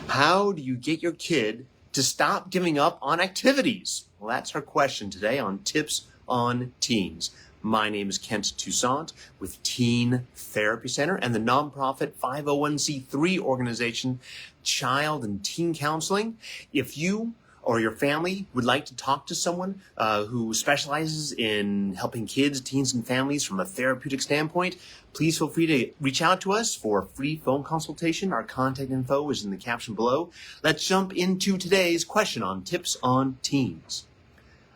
How do you get your kid to stop giving up on activities? Well, that's our question today on Tips on Teens. My name is Kent Toussaint with Teen Therapy Center and the nonprofit 501c3 organization Child and Teen Counseling. If you or your family would like to talk to someone who specializes in helping kids, teens, and families from a therapeutic standpoint, please feel free to reach out to us for a free phone consultation. Our contact info is in the caption below. Let's jump into today's question on Tips on Teens.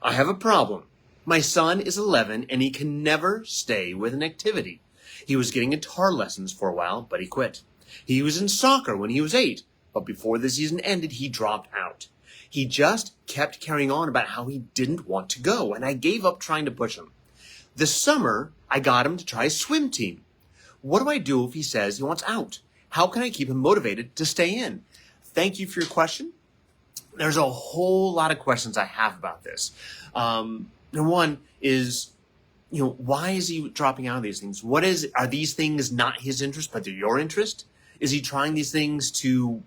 I have a problem. My son is 11 and he can never stay with an activity. He was getting guitar lessons for a while, but he quit. He was in soccer when he was 8, but before the season ended, he dropped out. He just kept carrying on about how he didn't want to go, and I gave up trying to push him. This summer, I got him to try a swim team. What do I do if he says he wants out? How can I keep him motivated to stay in? Thank you for your question. There's a whole lot of questions I have about this. Number one is, why is he dropping out of these things? Are these things not his interest, but they're your interest? Is he trying these things to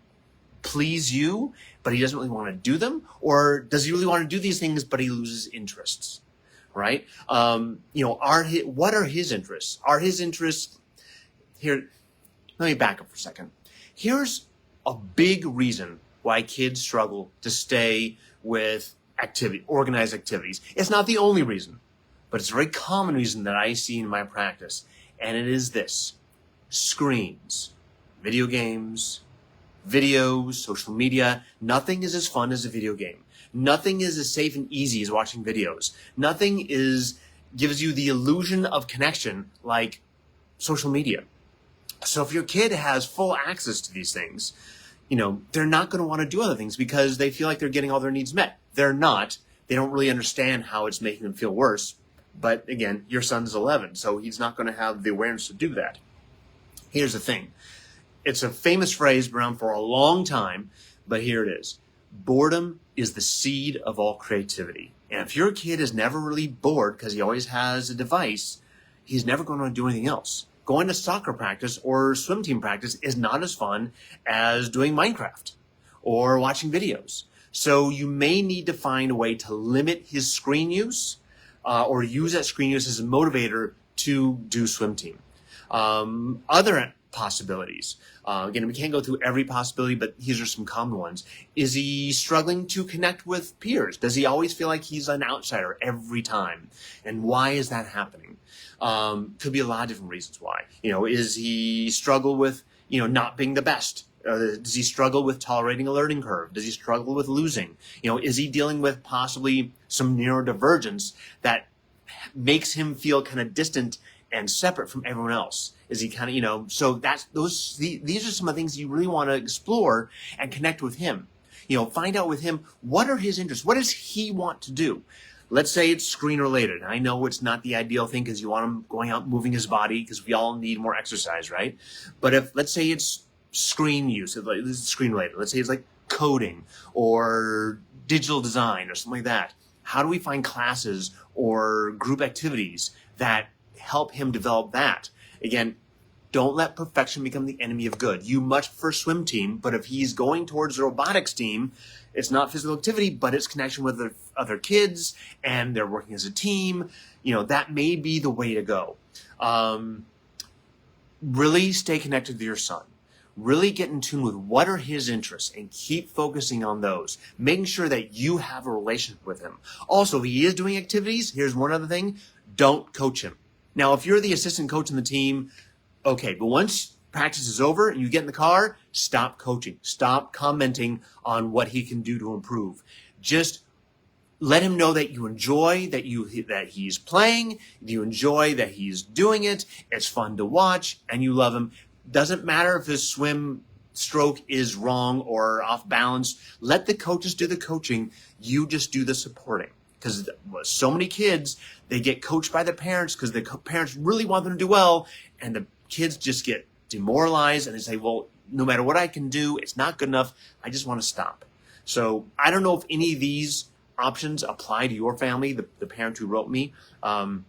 please you, but he doesn't really want to do them? Or does he really want to do these things, but he loses interests, right? What are his interests? Are his interests here? Let me back up for a second. Here's a big reason why kids struggle to stay with organized activities. It's not the only reason, but it's a very common reason that I see in my practice. And it is this: screens, video games, videos, social media. Nothing is as fun as a video game. Nothing is as safe and easy as watching videos. Nothing gives you the illusion of connection like social media. So if your kid has full access to these things, they're not going to want to do other things because they feel like they're getting all their needs met. They're not. They don't really understand how it's making them feel worse. But again, your son's 11, so he's not going to have the awareness to do that. Here's the thing. It's a famous phrase, been around for a long time, but here it is. Boredom is the seed of all creativity. And if your kid is never really bored because he always has a device, he's never going to do anything else. Going to soccer practice or swim team practice is not as fun as doing Minecraft or watching videos. So you may need to find a way to limit his screen use or use that screen use as a motivator to do swim team. Other possibilities. Again, we can't go through every possibility, but these are some common ones. Is he struggling to connect with peers? Does he always feel like he's an outsider every time? And why is that happening? Could be a lot of different reasons why. Is he struggle with, not being the best? Does he struggle with tolerating a learning curve? Does he struggle with losing? Is he dealing with possibly some neurodivergence that makes him feel kind of distant and separate from everyone else? Is he kind of, so these are some of the things you really want to explore and connect with him. Find out with him, what are his interests? What does he want to do? Let's say it's screen related. I know it's not the ideal thing because you want him going out, moving his body, because we all need more exercise, right? But let's say it's screen use, this is screen related. Let's say it's like coding or digital design or something like that. How do we find classes or group activities that help him develop that? Again, don't let perfection become the enemy of good. You much prefer swim team, but if he's going towards the robotics team, it's not physical activity, but it's connection with other kids and they're working as a team. That may be the way to go. Really stay connected to your son. Really get in tune with what are his interests and keep focusing on those, making sure that you have a relationship with him. Also, if he is doing activities, here's one other thing: don't coach him. Now, if you're the assistant coach on the team, okay, but once practice is over and you get in the car, stop coaching. Stop commenting on what he can do to improve. Just let him know that you enjoy that he's playing, you enjoy that he's doing it, it's fun to watch, and you love him. Doesn't matter if his swim stroke is wrong or off balance. Let the coaches do the coaching. You just do the supporting. Because so many kids, they get coached by their parents because the parents really want them to do well, and the kids just get demoralized and they say, well, no matter what I can do, it's not good enough. I just want to stop. So I don't know if any of these options apply to your family, the parent who wrote me.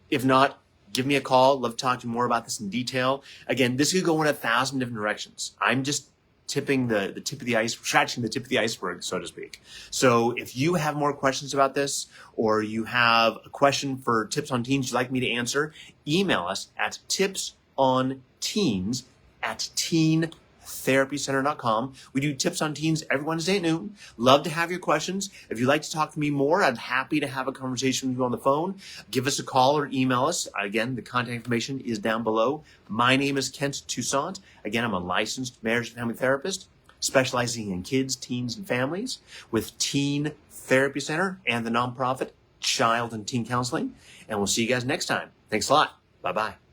If not, give me a call. Love to talk to you more about this in detail. Again, this could go in 1,000 different directions. I'm just tipping the tip of the ice, scratching the tip of the iceberg, so to speak. So if you have more questions about this, or you have a question for tips on teens you'd like me to answer, email us at tipsonteens@teentherapycenter.com. We do tips on teens every Wednesday at noon. Love to have your questions. If you'd like to talk to me more, I'm happy to have a conversation with you on the phone. Give us a call or email us. Again, the contact information is down below. My name is Kent Toussaint. Again, I'm a licensed marriage and family therapist specializing in kids, teens, and families with Teen Therapy Center and the nonprofit Child and Teen Counseling. And we'll see you guys next time. Thanks a lot. Bye-bye.